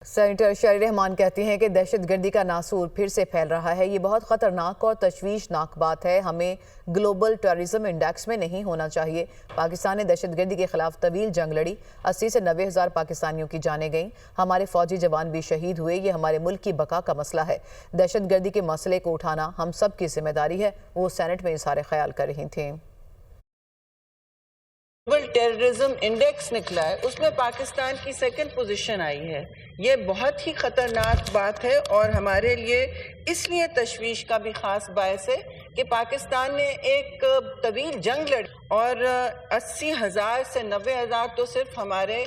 Senator شرعی رحمان کہتی ہیں کہ دہشت گردی کا ناسور پھر سے پھیل رہا ہے۔ یہ بہت خطرناک اور تشویشناک بات ہے۔ ہمیں گلوبل ٹیررزم انڈیکس میں نہیں ہونا چاہیے۔ پاکستان نے دہشت گردی کے خلاف طویل جنگ لڑی۔ 80 سے 90 ہزار پاکستانیوں کی جانیں گئیں۔ ہمارے فوجی جوان بھی شہید ہوئے۔ یہ ہمارے ملک کی بقا کا مسئلہ ہے۔ دہشت گردی کے مسئلے کو اٹھانا ہم سب کی ذمہ داری ہے۔ وہ سینٹ میں اظہار خیال کر رہی تھیں۔ گلوبل ٹیررزم انڈیکس نکلا ہے، اس میں پاکستان کی سیکنڈ پوزیشن آئی ہے۔ یہ بہت ہی خطرناک بات ہے اور ہمارے لیے اس لیے تشویش کا بھی خاص باعث ہے کہ پاکستان نے ایک طویل جنگ لڑی اور 80 ہزار سے 90 ہزار تو صرف ہمارے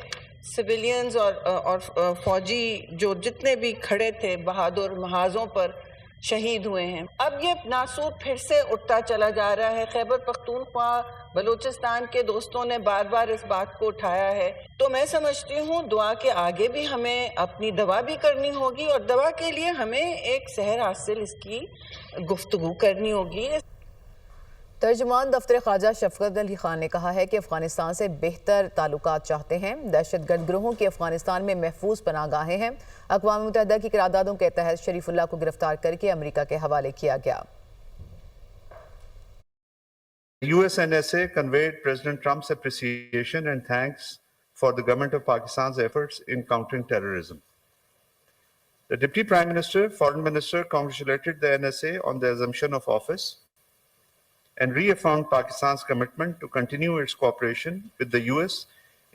سویلینز اور فوجی جو جتنے بھی کھڑے تھے بہادر محاذوں پر شہید ہوئے ہیں۔ اب یہ ناسور پھر سے اٹھتا چلا جا رہا ہے۔ خیبر پختونخوا بلوچستان کے دوستوں نے بار بار اس بات کو اٹھایا ہے، تو میں سمجھتی ہوں دعا کے آگے بھی ہمیں اپنی دعا بھی کرنی ہوگی اور دعا کے لیے ہمیں ایک سحر حاصل اس کی گفتگو کرنی ہوگی۔ ترجمان دفتر خارجہ شفقت علی خان نے کہا ہے کہ افغانستان سے بہتر تعلقات چاہتے ہیں۔ دہشت گرد گروہوں کی افغانستان میں محفوظ پناہ گاہیں ہیں۔ اقوام متحدہ کی قراردادوں کے تحت شریف اللہ کو گرفتار کر کے امریکہ کے حوالے کیا گیا۔ USNSA conveyed President Trump's appreciation and thanks for the government of Pakistan's efforts in countering terrorism. The Deputy Prime Minister, Foreign Minister congratulated the NSA on the assumption of office and reaffirmed Pakistan's commitment to continue its cooperation with the US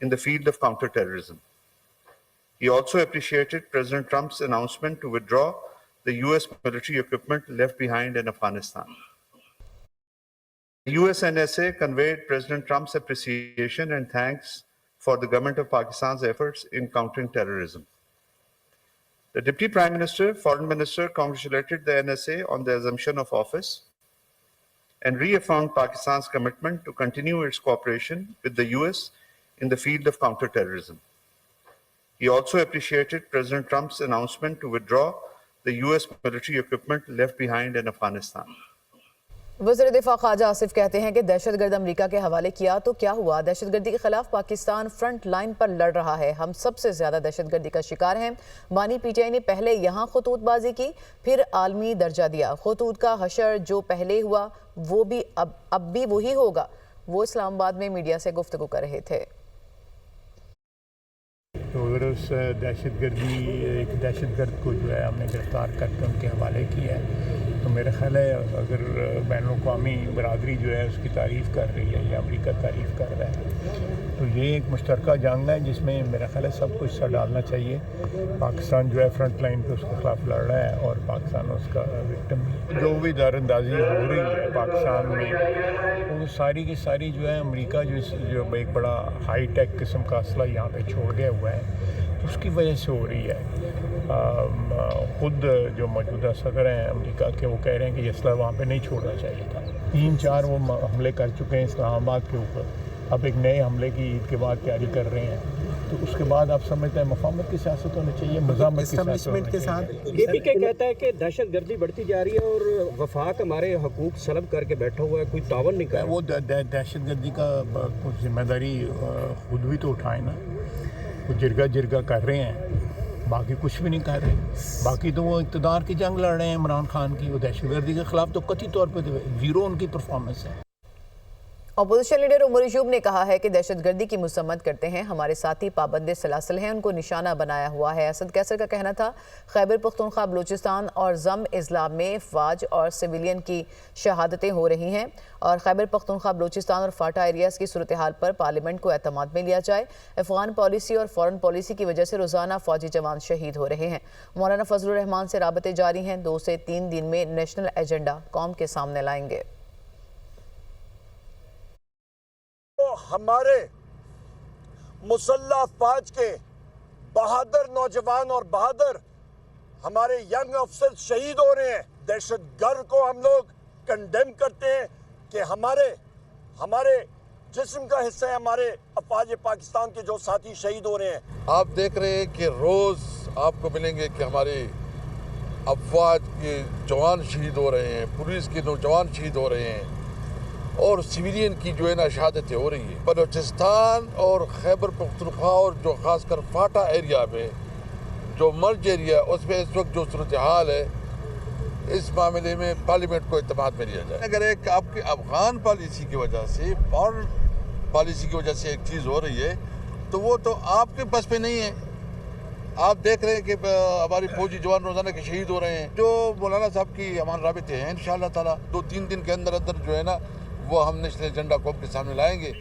in the field of counterterrorism. He also appreciated President Trump's announcement to withdraw the US military equipment left behind in Afghanistan. The USNSA conveyed President Trump's appreciation and thanks for the government of Pakistan's efforts in countering terrorism. The Deputy Prime Minister, Foreign Minister congratulated the NSA on the assumption of office and reaffirmed Pakistan's commitment to continue its cooperation with the US in the field of counterterrorism. He also appreciated President Trump's announcement to withdraw the US military equipment left behind in Afghanistan. وزیر دفاع خارجہ آصف کہتے ہیں کہ دہشت گرد امریکہ کے حوالے کیا تو کیا ہوا؟ دہشت گردی کے خلاف پاکستان فرنٹ لائن پر لڑ رہا ہے۔ ہم سب سے زیادہ دہشت گردی کا شکار ہیں۔ بانی پی ٹی آئی نے پہلے یہاں خطوط بازی کی، پھر عالمی درجہ دیا۔ خطوط کا حشر جو پہلے ہوا وہ بھی اب بھی وہی ہوگا۔ وہ اسلام آباد میں میڈیا سے گفتگو کر رہے تھے۔ تو اگر اس دہشت گرد کو جو ہے ہم نے گرفتار کر کے ان کے حوالے کیا ہے تو میرا خیال ہے اگر بین الاقوامی برادری جو ہے اس کی تعریف کر رہی ہے یا امریکہ تعریف کر رہا ہے تو یہ ایک مشترکہ جنگ ہے جس میں میرا خیال ہے سب کچھ حصہ ڈالنا چاہیے۔ پاکستان جو ہے فرنٹ لائن پہ اس کے خلاف لڑ رہا ہے اور پاکستان اس کا وکٹم بھی۔ جو بھی دار اندازی ہو رہی ہے پاکستان میں وہ ساری کی ساری جو ہے امریکہ جو ایک بڑا ہائی ٹیک قسم کا اسلحہ یہاں پہ چھوڑ گیا ہوا ہے اس کی وجہ سے ہو رہی ہے۔ خود جو موجودہ صدر ہیں امریکہ کے وہ کہہ رہے ہیں کہ یہ اسلحہ وہاں پہ نہیں چھوڑنا چاہیے تھا۔ 3-4 وہ حملے کر چکے ہیں اسلام آباد کے اوپر، اب ایک نئے حملے کی عید کے بعد تیاری کر رہے ہیں، تو اس کے بعد آپ سمجھتے ہیں مفاہمت کی سیاست ہونی چاہیے، مزاحمت کی سیاست ہونی چاہیے۔ اے پی کے کہتا ہے کہ دہشت گردی بڑھتی جا رہی ہے اور وفاق ہمارے حقوق سلب کر کے بیٹھا ہوا ہے، کوئی تعاون نہیں کر رہا۔ وہ دہشت گردی کا کچھ ذمہ داری خود بھی تو اٹھائیں نا۔ وہ جرگہ کر رہے ہیں، باقی کچھ بھی نہیں کر رہے۔ باقی تو وہ اقتدار کی جنگ لڑ رہے ہیں عمران خان کی، وہ دہشت گردی کے خلاف تو قطعی طور پہ زیرو ان کی پرفارمنس ہے۔ اپوزیشن لیڈر عمر ایوب نے کہا ہے کہ دہشت گردی کی مذمت کرتے ہیں، ہمارے ساتھی پابند سلاسل ہیں، ان کو نشانہ بنایا ہوا ہے۔ اسد کیسر کا کہنا تھا خیبر پختونخوا بلوچستان اور ضم اضلاع میں افواج اور سویلین کی شہادتیں ہو رہی ہیں اور خیبر پختونخوا بلوچستان اور فاٹا ایریاز کی صورتحال پر پارلیمنٹ کو اعتماد میں لیا جائے۔ افغان پالیسی اور فورن پالیسی کی وجہ سے روزانہ فوجی جوان شہید ہو رہے ہیں۔ مولانا فضل الرحمان سے رابطے جاری ہیں، 2 سے 3 دن میں نیشنل ایجنڈا قوم کے سامنے لائیں گے۔ ہمارے مسلح افواج کے بہادر نوجوان اور بہادر ہمارے ینگ افسر شہید ہو رہے ہیں۔ دہشت گرد کو ہم لوگ کنڈیم کرتے ہیں کہ ہمارے جسم کا حصہ ہے، ہمارے افواج پاکستان کے جو ساتھی شہید ہو رہے ہیں۔ آپ دیکھ رہے ہیں کہ روز آپ کو ملیں گے کہ ہمارے افواج کے جوان شہید ہو رہے ہیں، پولیس کے نوجوان شہید ہو رہے ہیں اور سویلین کی جو ہے نا شہادتیں ہو رہی ہیں۔ بلوچستان اور خیبر پختونخوا اور جو خاص کر فاٹا ایریا میں जो मर्ज एरिया है उसमें इस वक्त जो सूरत हाल है इस मामले में पार्लियामेंट को इत्तेमाद में लिया जाए। अगर एक आपकी अफगान पॉलिसी की वजह से, फॉरेन पॉलिसी की वजह से एक चीज़ हो रही है तो वो तो आपके बस पे नहीं है। आप देख रहे हैं कि हमारी फौजी जवान रोजाना के शहीद हो रहे हैं। जो मौलाना साहब की हमारे राबिते हैं, इंशाअल्लाह ताला 2-3 दिन के अंदर अंदर जो है ना वो हम नेशनल एजेंडा कौम के सामने लाएंगे।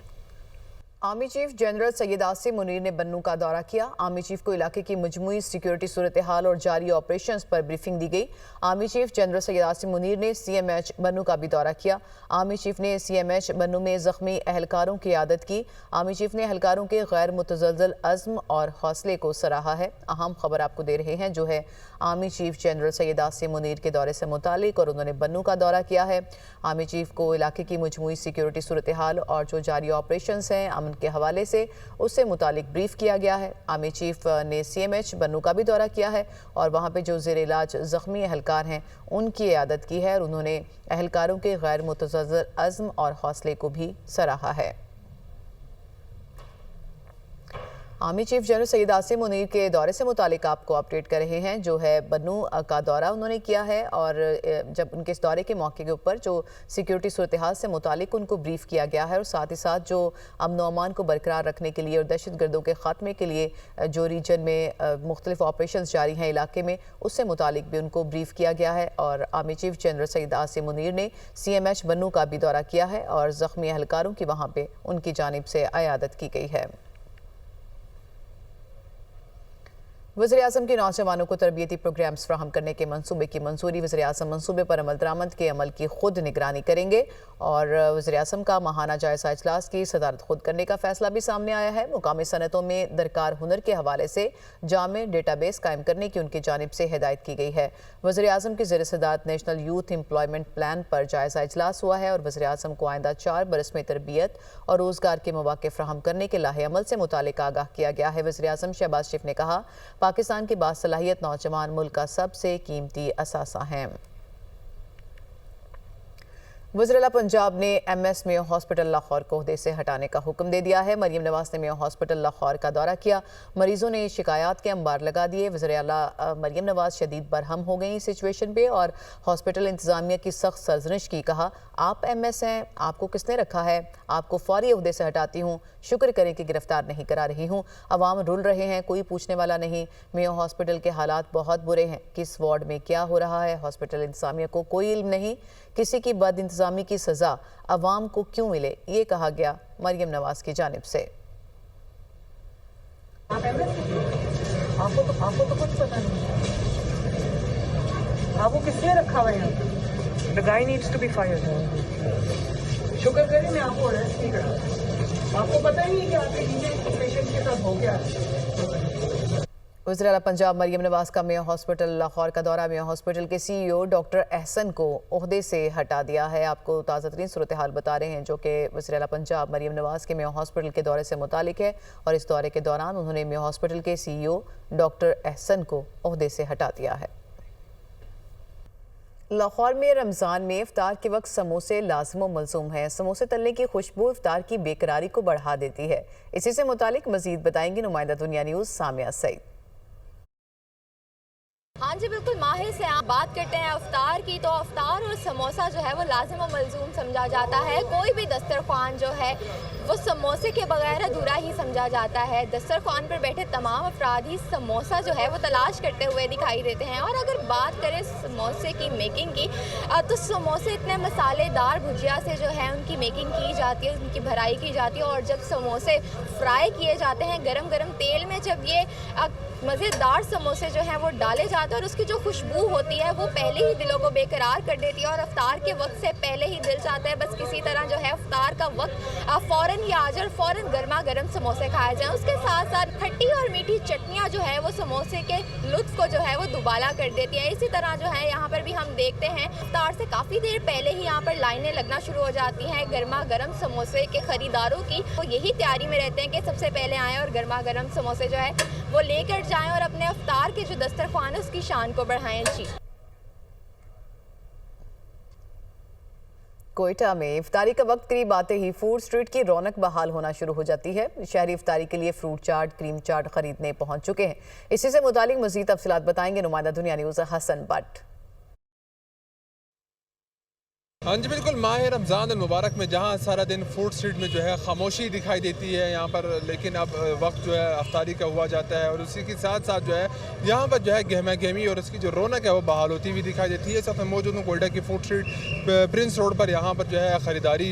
Army chief general Syed Asim Munir ने बन्नू का दौरा किया। आर्मी चीफ को इलाके की मजमूई सिक्योरिटी सूरत हाल और जारी ऑपरेशंस पर ब्रीफिंग दी गई। Army chief general Syed Asim Munir ने CMH बन्नू का भी दौरा किया। आर्मी चीफ ने CMH बन्नू में जख्मी अहलकारों की इयादत की। आर्मी चीफ ने अहलकारों के गैर मुतज़ल्ज़ल अज़्म और हौसले को सराहा है। अहम खबर आपको दे रहे हैं जो है army chief general Syed Asim Munir के दौरे से मुतालिक, और उन्होंने बन्नू का दौरा किया है। आर्मी चीफ को इलाके की मजमूई सिक्योरिटी सूरत हाल और जो जारी ऑपरेशंस हैं अमन के हवाले से उससे मुतालिक ब्रीफ किया गया है। आर्मी चीफ ने CMH बन्नू का भी दौरा किया है और वहाँ पे जो ज़ेर इलाज ज़ख्मी अहलकार हैं उनकी इयादत की है, और उन्होंने अहलकारों के गैर मुतज़ल्ज़ल अज़्म और हौसले को भी सराहा है। Army chief general Syed Asim Munir के दौरे से मुतालिक आपको अपडेट कर रहे हैं जो है बन्नू का दौरा उन्होंने किया है, और जब उनके इस दौरे के मौके के ऊपर जो सिक्योरिटी सूरत हाल से मुतालिक उनको ब्रीफ किया गया है, और साथ ही साथ जो अमन व अमान को बरकरार रखने के लिए और दहशत गर्दों के ख़ात्मे के लिए जो रीजन में मुख्तलिफ ऑपरेशन जारी हैं इलाके में, उससे मुतालिक भी उनको ब्रीफ किया गया है। और army chief general Syed Asim Munir ने CMH बन्नू का भी दौरा किया है और ज़ख्मी अहलकारों की वहाँ पर उनकी जानिब से इयादत की गई है। वज़ीर-ए-आज़म के नौजवानों को तरबियती प्रोग्राम्स फ्राहम करने के मंसूबे की मंजूरी। वज़ीर-ए-आज़म मंसूबे पर अमल दरामद के अमल की खुद निगरानी करेंगे, और वज़ीर-ए-आज़म का माहाना जायज़ा इजलास की सदारत खुद करने का फैसला भी सामने आया है। मुकामी सनतों में दरकार हुनर के हवाले से जामे डेटाबेस कायम करने की उनकी जानिब से हिदायत की गई है। वज़ीर-ए-आज़म की ज़ेर सदारत नेशनल यूथ एम्प्लॉयमेंट प्लान पर जायज़ा इजलास हुआ है, और वज़ीर-ए-आज़म को आइंदा 4 बरस में तरबियत और रोज़गार के मौक़े फ्राहम करने के लाहे अमल से मुतालिक आगाह किया गया है। वज़ीर-ए-आज़म शहबाज शरीफ ने कहा, पाकिस्तान के बासलाहियत नौजवान मुल्क का सबसे कीमती असासा हैं। वज़ीर-ए-आला पंजाब ने MS मेयो हॉस्पिटल लाहौर को ओहदे से हटाने का हुक्म दे दिया है। मरियम नवाज ने मेयो हॉस्पिटल लाहौर का दौरा किया। मरीजों ने शिकायत के अंबार लगा दिए। वज़ीर-ए-आला मरियम नवाज शदीद बरहम हो गई सिचुएशन पे और हॉस्पिटल इंतज़ामिया की सख्त सरजनिश की। कहा, आप MS हैं, आपको किसने रखा है? आपको फौरी ओहदे से हटाती हूँ। शुक्र करें कि गिरफ्तार नहीं करा रही हूँ। अवाम रुल रहे हैं, कोई पूछने वाला नहीं। मेयो हॉस्पिटल के हालात बहुत बुरे हैं। किस वार्ड में क्या हो रहा है हॉस्पिटल इंतज़ामिया को कोई इल्म नहीं। किसी की बद इंतज़ामी की सज़ा अवाम को क्यों मिले, ये कहा गया मरियम नवाज की जानिब से। आपको तो कुछ पता नहीं, आपको किसने रखा हुआ है? The guy needs to be fired. शुक्र करें मैं आपको अरेस्ट नहीं करा। आपको पता ही नहीं कि आपके नीचे पेशेंट के साथ हो गया। वज़ीर-ए-आला पंजाब मरियम नवाज का मेयो हॉस्पिटल लाहौर का दौरा। मेयो हॉस्पिटल के CEO डॉक्टर एहसन को ओहदे से हटा दिया है। आपको ताज़ा तरीन सूरत हाल बता रहे हैं जो कि वज़ीर-ए-आला पंजाब मरियम नवाज के मेयो हॉस्पिटल के दौरे से मुतालिक है, और इस दौरे के दौरान उन्होंने मेयो हॉस्पिटल के CEO डॉक्टर एहसन को ओहदे से हटा दिया है। लाहौर में रमज़ान में इफ्तार के वक्त समोसे लाज़िम व मलज़ूम हैं। समोसे तलने की खुशबू इफ्तार की बेकरारी को बढ़ा देती है। इसी से मुतालिक मज़ीद बताएंगी नुमाइंदा दुनिया न्यूज़ सामिया सईद। हाँ जी बिल्कुल, माहिर से आप बात करते हैं अफ्तार की, तो अफ्तार और समोसा जो है वो लाजिम और मलजूम समझा जाता है। कोई भी दस्तरखान जो है वो समोसे के बगैर अधूरा ही समझा जाता है। दस्तरखान पर बैठे तमाम अफराद ही समोसा जो है वो तलाश करते हुए दिखाई देते हैं। और अगर बात करें समोसे की मेकिंग की, तो समोसे इतने मसालेदार भुजिया से जो है उनकी मेकिंग की जाती है, उनकी भराई की जाती है, और जब समोसे फ्राई किए जाते हैं गरम गरम तेल में, जब ये मज़ेदार समोसे जो हैं वो डाले जाते हैं और उसकी जो खुशबू होती है वो पहले ही दिलों को बेकरार कर देती है, और अफ्तार के वक्त से पहले ही दिल चाहता है बस किसी तरह जो है अफ्तार का वक्त फ़ौरन ही आ जाए और फ़ौरन गर्मा गर्म समोसे खाए जाएँ। उसके साथ साथ खट्टी और मीठी चटनियाँ जो है वो समोसे के लुत्फ़ को जो है वो दुबाला कर देती है। इसी तरह जो है यहाँ पर भी हम देखते हैं अफ्तार से काफ़ी देर पहले ही यहाँ पर लाइनें लगना शुरू हो जाती हैं गर्मा गर्म समोसे के ख़रीदारों की। वो यही तैयारी में रहते हैं कि सबसे पहले आएँ और गर्मा गर्म समोसे जो है वो लेकर जाएं और अपने अफ्तार के जो दस्तरखान है उसकी शान को बढ़ाएं। जी, कोयटा में इफ्तारी का वक्त करीब आते ही फूड स्ट्रीट की रौनक बहाल होना शुरू हो जाती है। शहरी इफ्तारी के लिए फ्रूट चाट, क्रीम चाट खरीदने पहुंच चुके हैं। इसी से मुतालिक मजीद तफसीलात बताएंगे नुमाइंदा दुनिया न्यूज़ हसन बट। हाँ जी बिल्कुल, माह रमज़ान मुबारक में जहाँ सारा दिन फूड स्ट्रीट में जो है खामोशी दिखाई देती है यहाँ पर, लेकिन अब वक्त जो है अफ्तारी का हुआ जाता है और उसी के साथ साथ जो है यहाँ पर जो है गहमा गहमी और उसकी जो रौनक है वो बहाल होती हुई दिखाई देती है। इस वक्त मैं मौजूद हूँ कोयटा की फूड स्ट्रीट प्रिंस रोड पर। यहाँ पर जो है ख़रीदारी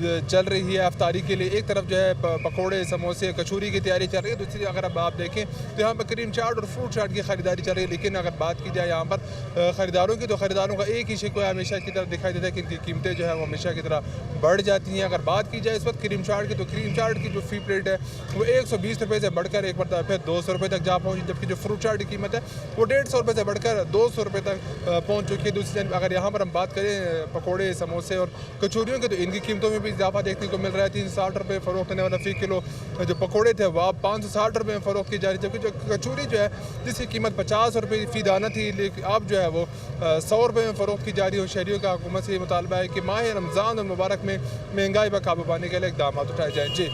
चल रही है अफ्तारी के लिए। एक तरफ जो है पकोड़े, समोसे, कचौरी की तैयारी चल रही है, दूसरी अगर अब आप देखें तो यहाँ पर क्रीम चाट और फ्रूट चाट की ख़रीदारी चल रही है। लेकिन अगर बात की जाए यहाँ पर ख़रीदारों की, तो ख़रीदारों का एक ही शिकवा हमेशा की तरफ दिखाई देता है कि इनकी कीमतें जो है वो हमेशा की तरह बढ़ जाती हैं। अगर बात की जाए इस वक्त क्रीम चाट की, तो क्रीम चाट की जो फ़ी प्लेट है वो 120 रुपये से बढ़कर एक बार फिर 200 रुपये तक जा पहुँची, जबकि जो फ्रूट चाट की कीमत है वो 150 रुपये से बढ़कर 200 रुपये तक पहुँच चुकी है। दूसरी जानब अगर यहाँ पर हम बात करें पकौड़े, समोसे और कचौरियों की, तो इनकी कीमतों में भी इजाफा देखने को मिल रहा है। 360 रुपये फ़रोख्त होने वाला फ़ी किलो जो पकौड़े थे वो अब 560 रुपये में फ़रोख्त की जा रही है, जबकि जो कचौरी जो है जिसकी कीमत 50 रुपये फ़ी दाना थी, लेकिन अब जो है वो 100 रुपये में फ़रोख्त की जा रही है। शहरियों का हुकूमत से ये मुतालबा है कि माह रमज़ान और मुबारक में महंगाई पर काबू पाने के लिए इक़दाम उठाए जाएँ। जी,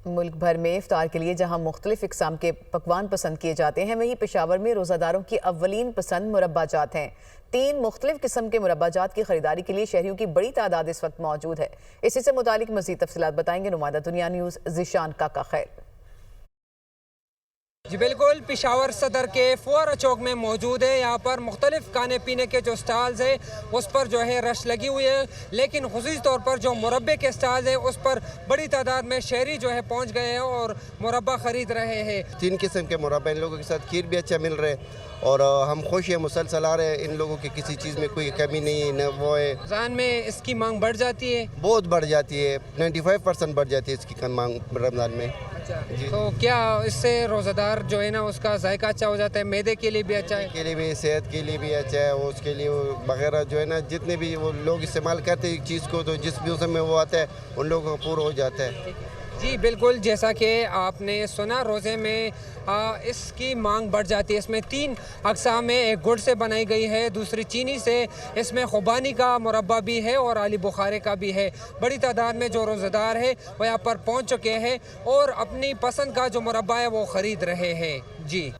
मुल्क भर में इफ्तार के लिए जहां मुख्तलिफ इक़साम के पकवान पसंद किए जाते हैं, वहीं पेशावर में रोज़ादारों की अव्वलीन पसंद मुरब्बा जात हैं। 3 मुख्तलिफ किस्म के मुरब्बा जात की खरीदारी के लिए शहरियों की बड़ी तादाद इस वक्त मौजूद है। इसी से मुतालिक मज़ीद तफसीलात बताएंगे नुमाइंदा दुनिया न्यूज़ ज़ीशान काका खैर। जी बिल्कुल, पेशावर सदर के फुआरा चौक में मौजूद है। यहाँ पर मुख्तलिफ खाने पीने के जो स्टॉल्स हैं उस पर जो है रश लगी हुई है, लेकिन खुसूसी तौर पर जो मुरब्बे के स्टॉल्स हैं उस पर बड़ी तादाद में शहरी जो है पहुँच गए हैं और मुरब्बा ख़रीद रहे हैं। 3 किस्म के मुरब्बे इन लोगों के साथ खीर भी अच्छा मिल रहा है और हम खुश हैं, मुसलसल आ रहे हैं। इन लोगों की किसी चीज़ में कोई कमी नहीं है, न वो है। रमज़ान में इसकी मांग बढ़ जाती है, बहुत बढ़ जाती है, 95% बढ़ जाती है इसकी मांग रमज़ान में। तो क्या इससे रोज़ादार जो है ना उसका जायका अच्छा हो जाता है, मैदे के लिए भी अच्छा है, के लिए भी, सेहत के लिए भी अच्छा है, वो उसके लिए वगैरह जो है ना जितने भी वो लोग इस्तेमाल करते हैं एक चीज़ को, तो जिस भी उसमें वो आता है उन लोगों का पूरा हो जाता है। जी बिल्कुल, जैसा कि आपने सुना रोज़े में इसकी मांग बढ़ जाती है। इसमें 3 अक़साम में, एक गुड़ से बनाई गई है, दूसरी चीनी से, इसमें खुबानी का मुरब्बा भी है और आली बुखारे का भी है। बड़ी तादाद में जो रोज़ेदार है वो यहाँ पर पहुँच चुके हैं और अपनी पसंद का जो मुरब्बा है वो ख़रीद रहे हैं। जी,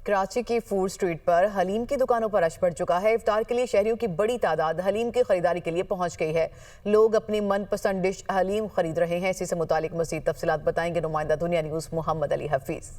कराची की फूड स्ट्रीट पर हलीम की दुकानों पर रश बढ़ चुका है। इफ्तार के लिए शहरियों की बड़ी तादाद हलीम की खरीदारी के लिए पहुंच गई है। लोग अपनी मनपसंद डिश हलीम खरीद रहे हैं। इसी से मुतालिक मज़ीद तफसीलात बताएंगे नुमाइंदा दुनिया न्यूज़ मोहम्मद अली हफीज़।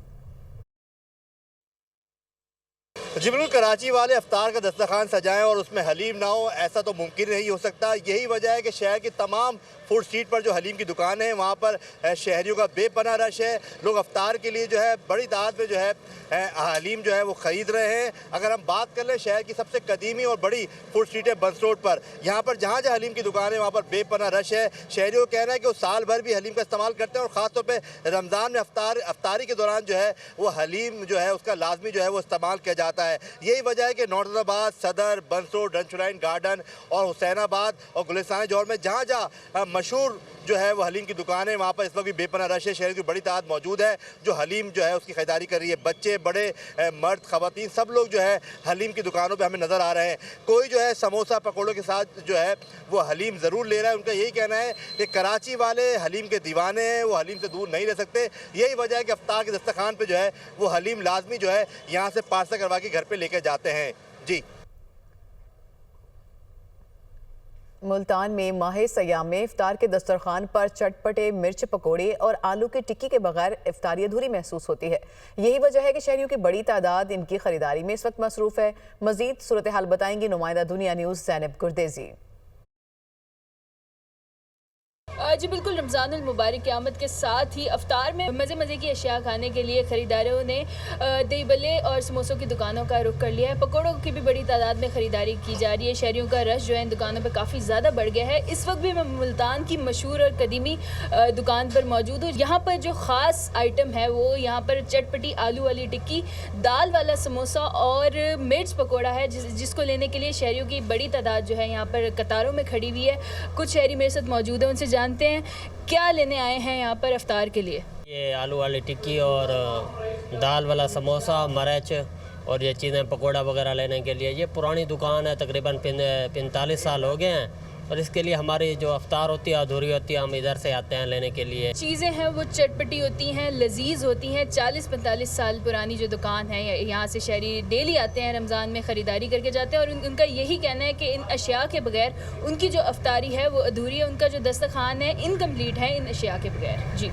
जी बिल्कुल, कराची वाले अफ्तार का दस्तरखान सजाएं और उसमें हलीम ना हो, ऐसा तो मुमकिन नहीं हो सकता। यही वजह है कि शहर की तमाम फूड स्ट्रीट पर जो हलीम की दुकान है वहाँ पर शहरियों का बेपनाह रश है। लोग अफ्तार के लिए जो है बड़ी तादाद में जो है हलीम जो है वो ख़रीद रहे हैं। अगर हम बात कर लें शहर की सबसे कदीमी और बड़ी फूड स्ट्रीट है बंस रोड पर, यहाँ पर जहाँ जहाँ हलीम की दुकान है वहाँ पर बेपनाह रश है। शहरियों का कहना है कि वो साल भर भी हलीम का इस्तेमाल करते हैं और ख़ासतौर पर रमज़ान में अफ्तारी के दौरान जो है वो हलीम जो है उसका लाजमी जो है वो इस्तेमाल किया जाता है। यही वजह है कि नौरदाबाद, सदर, बंस रोड, रंचुराइन गार्डन और हुसैनाबाद और गुलिस्तान जौहर में जहाँ जहाँ मशहूर जो है वो हलीम की दुकान है वहाँ पर इस वक्त भी बेपनाह रश है। शहर की बड़ी तादाद मौजूद है जो हलीम जो है उसकी खरीदारी कर रही है। बच्चे, बड़े, मर्द, ख़वातीन सब लोग जो है हलीम की दुकानों पे हमें नज़र आ रहे हैं। कोई जो है समोसा पकौड़ों के साथ जो है वो हलीम ज़रूर ले रहा है। उनका यही कहना है कि कराची वाले हलीम के दीवाने हैं, वो हलीम से दूर नहीं रह सकते। यही वजह है कि अफ्तार के दस्तरखान पर जो है वो हलीम लाजमी जो है यहाँ से पार्सल करवा के घर पर लेकर जाते हैं। जी, मुल्तान में माह सयाम में इफ्तार के दस्तरखान पर चटपटे मिर्च पकोड़े और आलू की टिक्की के बगैर इफ्तारी अधूरी महसूस होती है। यही वजह है कि शहरियों की बड़ी तादाद इनकी खरीदारी में इस वक्त मसरूफ़ है। मज़ीद सूरत हाल बताएंगी नुमाइंदा दुनिया न्यूज़ ज़ैनब गुरदेज़ी। जी बिल्कुल, रमज़ानुल मुबारक की आमद के साथ ही अफ्तार में मज़े की अशिया खाने के लिए ख़रीदारों ने दही बल्ले और समोसों की दुकानों का रुख कर लिया है। पकौड़ों की भी बड़ी तादाद में ख़रीदारी की जा रही है। शहरियों का रश जो है इन दुकानों पर काफ़ी ज़्यादा बढ़ गया है। इस वक्त भी मैं मुल्तान की मशहूर और कदीमी दुकान पर मौजूद हूँ। यहाँ पर जो ख़ास आइटम है वो यहाँ पर चटपटी आलू वाली टिक्की, दाल वाला समोसा और मिर्च पकौड़ा है, जिसको लेने के लिए शहरियों की बड़ी तादाद जो है यहाँ पर कतारों में खड़ी हुई है। कुछ शहरी मेरे साथ मौजूद है, उनसे जानते हैं क्या लेने आए हैं यहाँ पर अफ्तार के लिए। ये आलू वाली टिक्की और दाल वाला समोसा, मिर्च اور یہ چیزیں پکوڑا وغیرہ لینے کے لیے. یہ پرانی دکان ہے, تقریباً 45 سال ہو گئے ہیں, اور اس کے لیے ہماری جو افطار ہوتی ہے ادھوری ہوتی ہے, ہم ادھر سے آتے ہیں لینے کے لیے. چیزیں ہیں وہ چٹپٹی ہوتی ہیں, لذیذ ہوتی ہیں. 40-45 سال پرانی جو دکان ہے, یہاں سے شہری ڈیلی آتے ہیں, رمضان میں خریداری کر کے جاتے ہیں, اور ان کا یہی کہنا ہے کہ ان اشیاء کے بغیر ان کی جو افطاری ہے وہ ادھوری ہے, ان کا جو دسترخوان ہے انکمپلیٹ ہے ان اشیاء کے بغیر. جی.